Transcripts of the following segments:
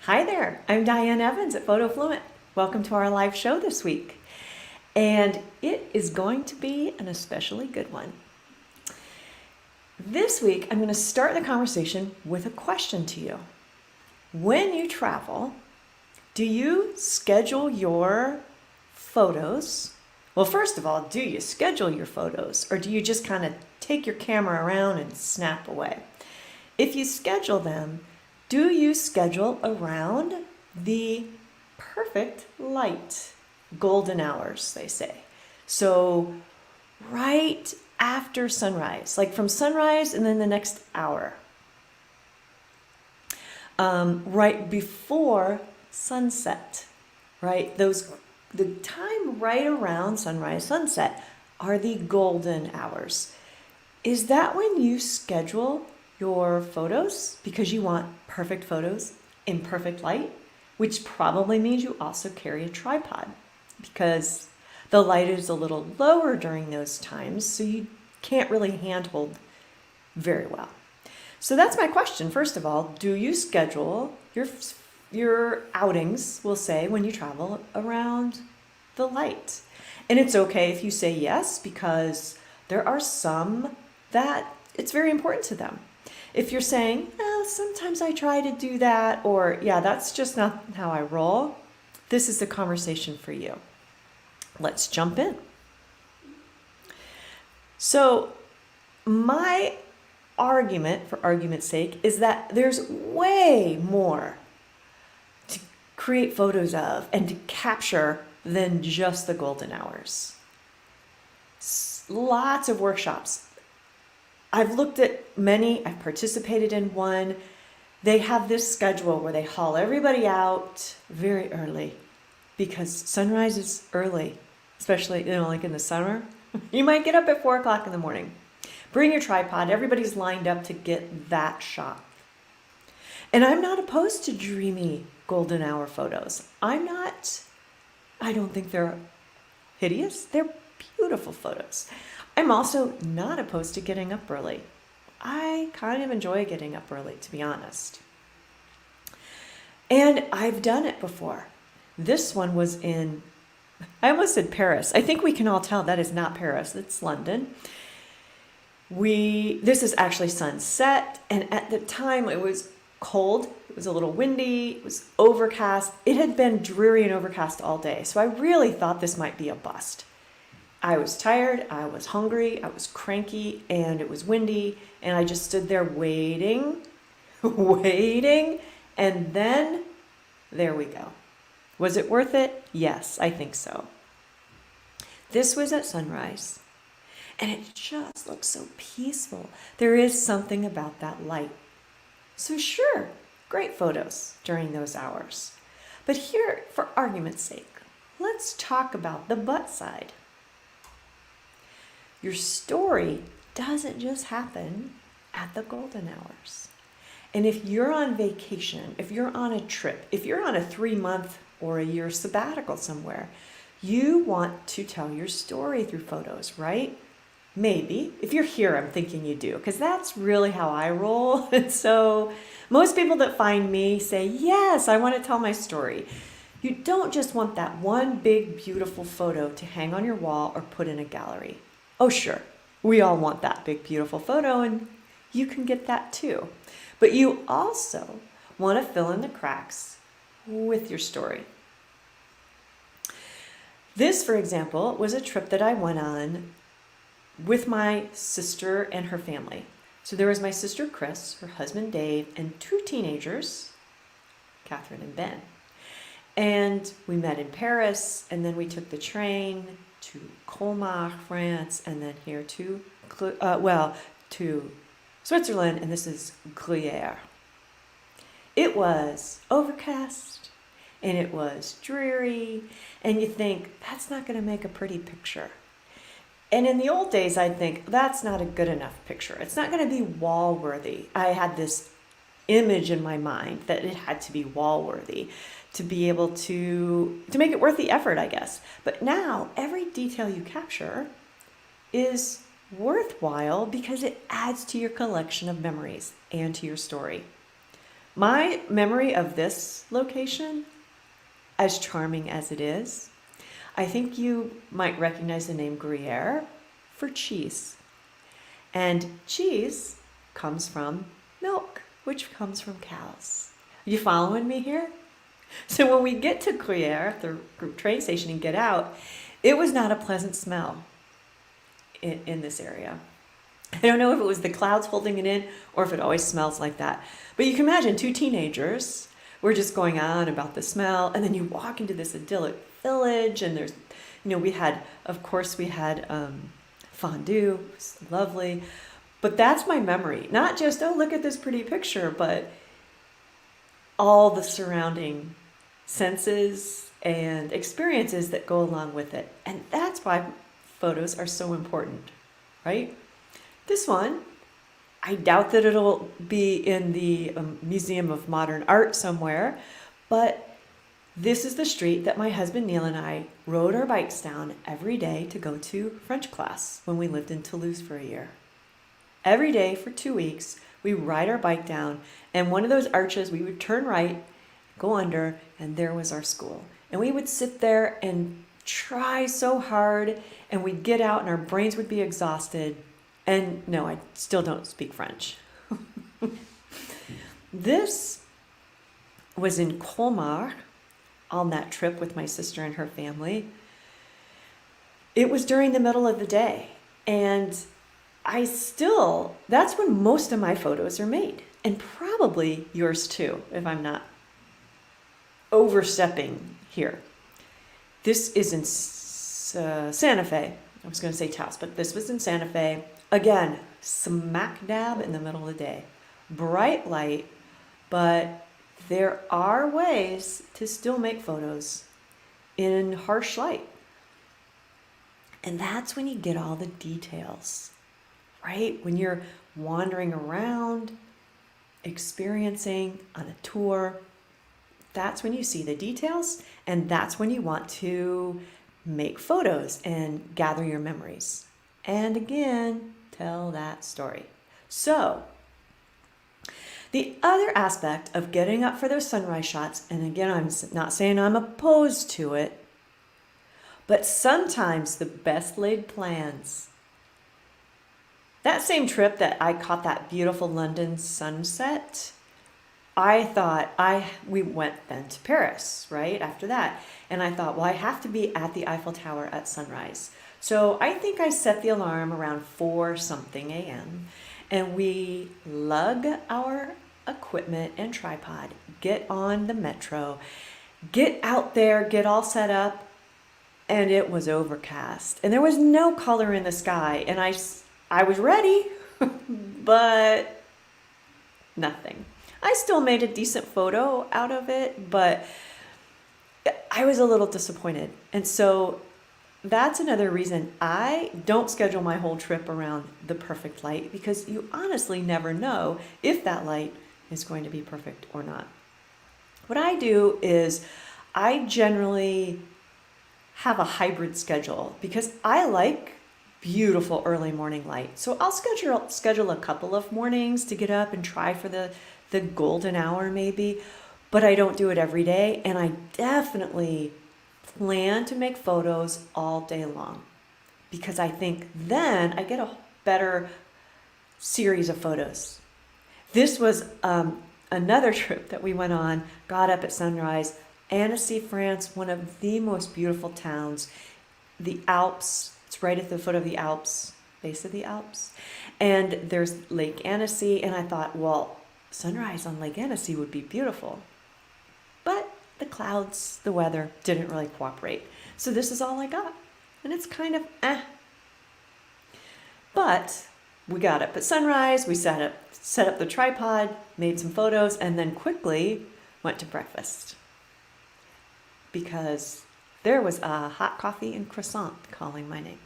Hi there, I'm Diane Evans at PhotoFluent. Welcome to our live show this week. And it is going to be an especially good one. This week, I'm going to start the conversation with a question to you. When you travel, do you schedule your photos? Well, first of all, do you schedule your photos or do you just kind of take your camera around and snap away? If you schedule them, do you schedule around the perfect light? Golden hours, they say. So right after sunrise, like from sunrise and then the next hour. Right before sunset, right? The time right around sunrise, sunset are the golden hours. Is that when you schedule your photos because you want perfect photos in perfect light, which probably means you also carry a tripod because the light is a little lower during those times, so you can't really handhold very well. So that's my question. First of all, do you schedule your outings, we'll say, when you travel around the light? And it's okay if you say yes, because there are some that it's very important to them. If you're saying, oh, sometimes I try to do that, or yeah, that's just not how I roll, this is the conversation for you. Let's jump in. So my argument, for argument's sake, is that there's way more to create photos of and to capture than just the golden hours. Lots of workshops. I've looked at many, I've participated in one. They have this schedule where they haul everybody out very early because sunrise is early, especially, like in the summer. You might get up at 4 o'clock in the morning. Bring your tripod. Everybody's lined up to get that shot. And I'm not opposed to dreamy golden hour photos. I don't think they're hideous. They're beautiful photos. I'm also not opposed to getting up early. I kind of enjoy getting up early, to be honest. And I've done it before. This one was I almost said Paris. I think we can all tell that is not Paris, it's London. This is actually sunset, and at the time it was cold, it was a little windy, it was overcast. It had been dreary and overcast all day, so I really thought this might be a bust. I was tired, I was hungry, I was cranky, and it was windy, and I just stood there waiting, and then there we go. Was it worth it? Yes, I think so. This was at sunrise, and it just looked so peaceful. There is something about that light. So sure, great photos during those hours. But here, for argument's sake, let's talk about the but side. Your story doesn't just happen at the golden hours. And if you're on vacation, if you're on a trip, if you're on a 3-month or a year sabbatical somewhere, you want to tell your story through photos, right? Maybe. If you're here, I'm thinking you do, because that's really how I roll. And so most people that find me say, yes, I want to tell my story. You don't just want that one big, beautiful photo to hang on your wall or put in a gallery. Oh, sure, we all want that big, beautiful photo, and you can get that too. But you also want to fill in the cracks with your story. This, for example, was a trip that I went on with my sister and her family. So there was my sister, Chris, her husband, Dave, and 2 teenagers, Catherine and Ben. And we met in Paris, and then we took the train to Colmar, France, and then here to Switzerland, and this is Gruyere. It was overcast, and it was dreary, and you think, that's not going to make a pretty picture. And in the old days, I'd think, that's not a good enough picture. It's not going to be wall-worthy. I had this image in my mind that it had to be wall-worthy to be able to make it worth the effort, I guess. But now, every detail you capture is worthwhile because it adds to your collection of memories and to your story. My memory of this location, as charming as it is, I think you might recognize the name Gruyere for cheese. And cheese comes from milk, which comes from cows. Are you following me here? So when we get to Gruyere, the train station, and get out, it was not a pleasant smell in this area. I don't know if it was the clouds holding it in or if it always smells like that. But you can imagine two teenagers were just going on about the smell, and then you walk into this idyllic village, and there's, we had, of course, fondue. It was lovely. But that's my memory. Not just, oh, look at this pretty picture, but all the surrounding senses and experiences that go along with it. And that's why photos are so important, right? This one, I doubt that it'll be in the Museum of Modern Art somewhere, but this is the street that my husband Neil and I rode our bikes down every day to go to French class when we lived in Toulouse for a year. Every day for 2 weeks, we ride our bike down, and one of those arches, we would turn right, go under, and there was our school. And we would sit there and try so hard, and we'd get out and our brains would be exhausted. And no, I still don't speak French. This was in Colmar on that trip with my sister and her family. It was during the middle of the day, and that's when most of my photos are made, and probably yours too, if I'm not overstepping here. This is in Santa Fe. I was going to say Taos, but this was in Santa Fe. Again, smack dab in the middle of the day. Bright light, but there are ways to still make photos in harsh light. And that's when you get all the details, right? When you're wandering around, experiencing on a tour, that's when you see the details, and that's when you want to make photos and gather your memories. And again, tell that story. So, the other aspect of getting up for those sunrise shots, and again, I'm not saying I'm opposed to it, but sometimes the best laid plans. That same trip that I caught that beautiful London sunset, I thought we went then to Paris, right, after that. And I thought, well, I have to be at the Eiffel Tower at sunrise. So I think I set the alarm around 4 something a.m. and we lug our equipment and tripod, get on the metro, get out there, get all set up, and it was overcast. And there was no color in the sky. And I was ready, but nothing. I still made a decent photo out of it, but I was a little disappointed. And so that's another reason I don't schedule my whole trip around the perfect light, because you honestly never know if that light is going to be perfect or not. What I do is I generally have a hybrid schedule because I like beautiful early morning light. So I'll schedule a couple of mornings to get up and try for the golden hour maybe, but I don't do it every day. And I definitely plan to make photos all day long because I think then I get a better series of photos. This was another trip that we went on, got up at sunrise. Annecy, France, one of the most beautiful towns. The Alps, it's right at the foot of the Alps, base of the Alps. And there's Lake Annecy, and I thought, well, sunrise on Lake Annecy would be beautiful. But the clouds, the weather didn't really cooperate. So this is all I got. And it's kind of But we got up at sunrise, we set up the tripod, made some photos, and then quickly went to breakfast. Because there was a hot coffee and croissant calling my name.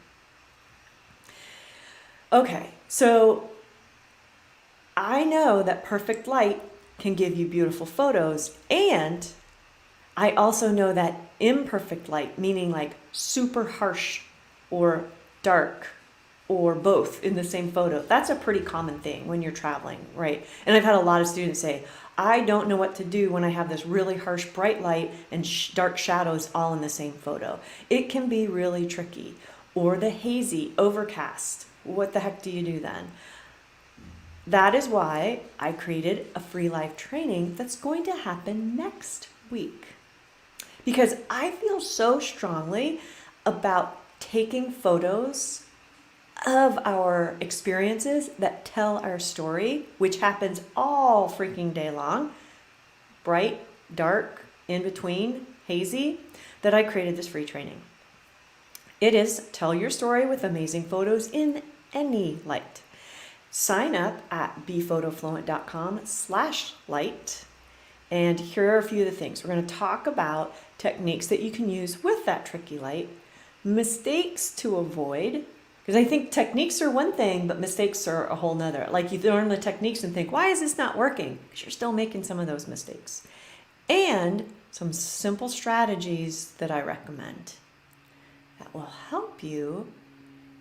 Okay, so I know that perfect light can give you beautiful photos, and I also know that imperfect light, meaning like super harsh or dark or both in the same photo, that's a pretty common thing when you're traveling, right? And I've had a lot of students say, I don't know what to do when I have this really harsh bright light and dark shadows all in the same photo. It can be really tricky. Or the hazy, overcast. What the heck do you do then? That is why I created a free live training that's going to happen next week. Because I feel so strongly about taking photos of our experiences that tell our story, which happens all freaking day long, bright, dark, in between, hazy, that I created this free training. It is Tell Your Story with Amazing Photos in Any Light. Sign up at bephotofluent.com/light. And here are a few of the things. We're going to talk about techniques that you can use with that tricky light, mistakes to avoid, because I think techniques are one thing, but mistakes are a whole nother. Like you learn the techniques and think, why is this not working? Because you're still making some of those mistakes. And some simple strategies that I recommend that will help you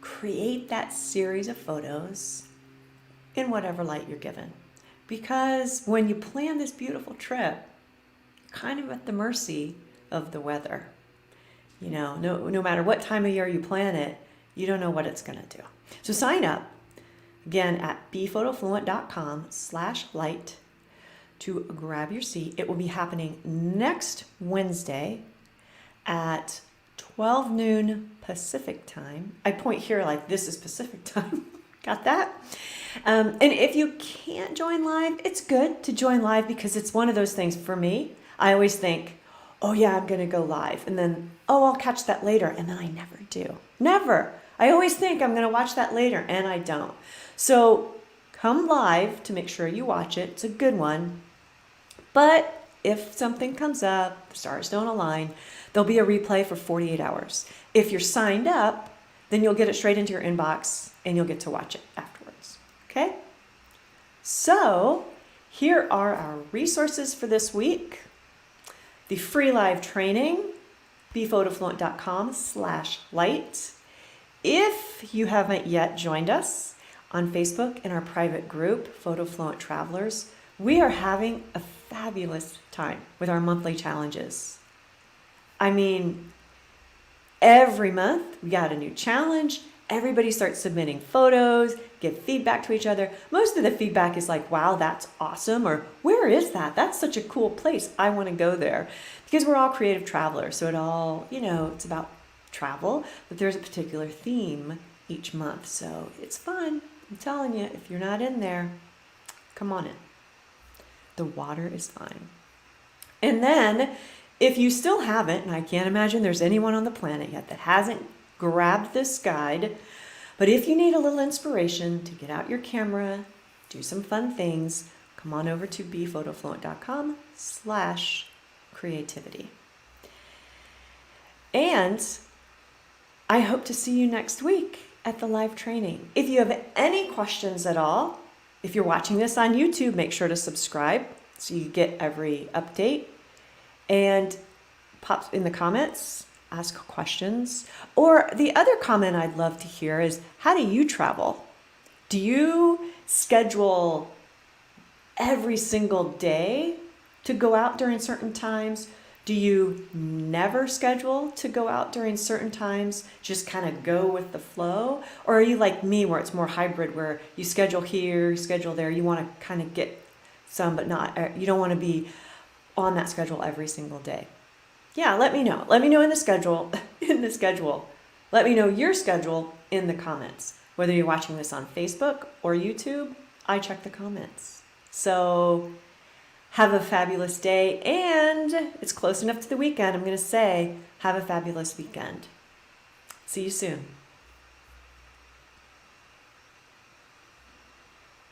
create that series of photos in whatever light you're given. Because when you plan this beautiful trip, you're kind of at the mercy of the weather. You know, no matter what time of year you plan it, you don't know what it's going to do. So sign up again at bephotofluent.com/light to grab your seat. It will be happening next Wednesday at 12 noon Pacific time. I point here like this is Pacific time. Got that? And if you can't join live, it's good to join live because it's one of those things for me. I always think, oh yeah, I'm going to go live. And then, oh, I'll catch that later. And then I never do. Never. I always think I'm going to watch that later, and I don't. So come live to make sure you watch it. It's a good one. But if something comes up, the stars don't align, there'll be a replay for 48 hours. If you're signed up, then you'll get it straight into your inbox, and you'll get to watch it afterwards. Okay? So here are our resources for this week. The free live training, bephotofluent.com/light. If you haven't yet joined us on Facebook in our private group, Photo Fluent Travelers, we are having a fabulous time with our monthly challenges. I mean, every month we got a new challenge. Everybody starts submitting photos, give feedback to each other. Most of the feedback is like, wow, that's awesome, or where is that? That's such a cool place. I want to go there. Because we're all creative travelers, so it all, it's about travel, but there's a particular theme each month. So it's fun. I'm telling you, if you're not in there, come on in. The water is fine. And then if you still haven't, and I can't imagine there's anyone on the planet yet that hasn't grabbed this guide, but if you need a little inspiration to get out your camera, do some fun things, come on over to bephotofluent.com/creativity. And I hope to see you next week at the live training. If you have any questions at all, if you're watching this on YouTube, make sure to subscribe so you get every update. And pop in the comments, ask questions. Or the other comment I'd love to hear is, how do you travel? Do you schedule every single day to go out during certain times? Do you never schedule to go out during certain times, just kind of go with the flow? Or are you like me where it's more hybrid, where you schedule here, you schedule there, you want to kind of get some, but not, you don't want to be on that schedule every single day? Yeah, let me know. Let me know in the schedule. Let me know your schedule in the comments. Whether you're watching this on Facebook or YouTube, I check the comments. So have a fabulous day, and it's close enough to the weekend. I'm going to say, have a fabulous weekend. See you soon.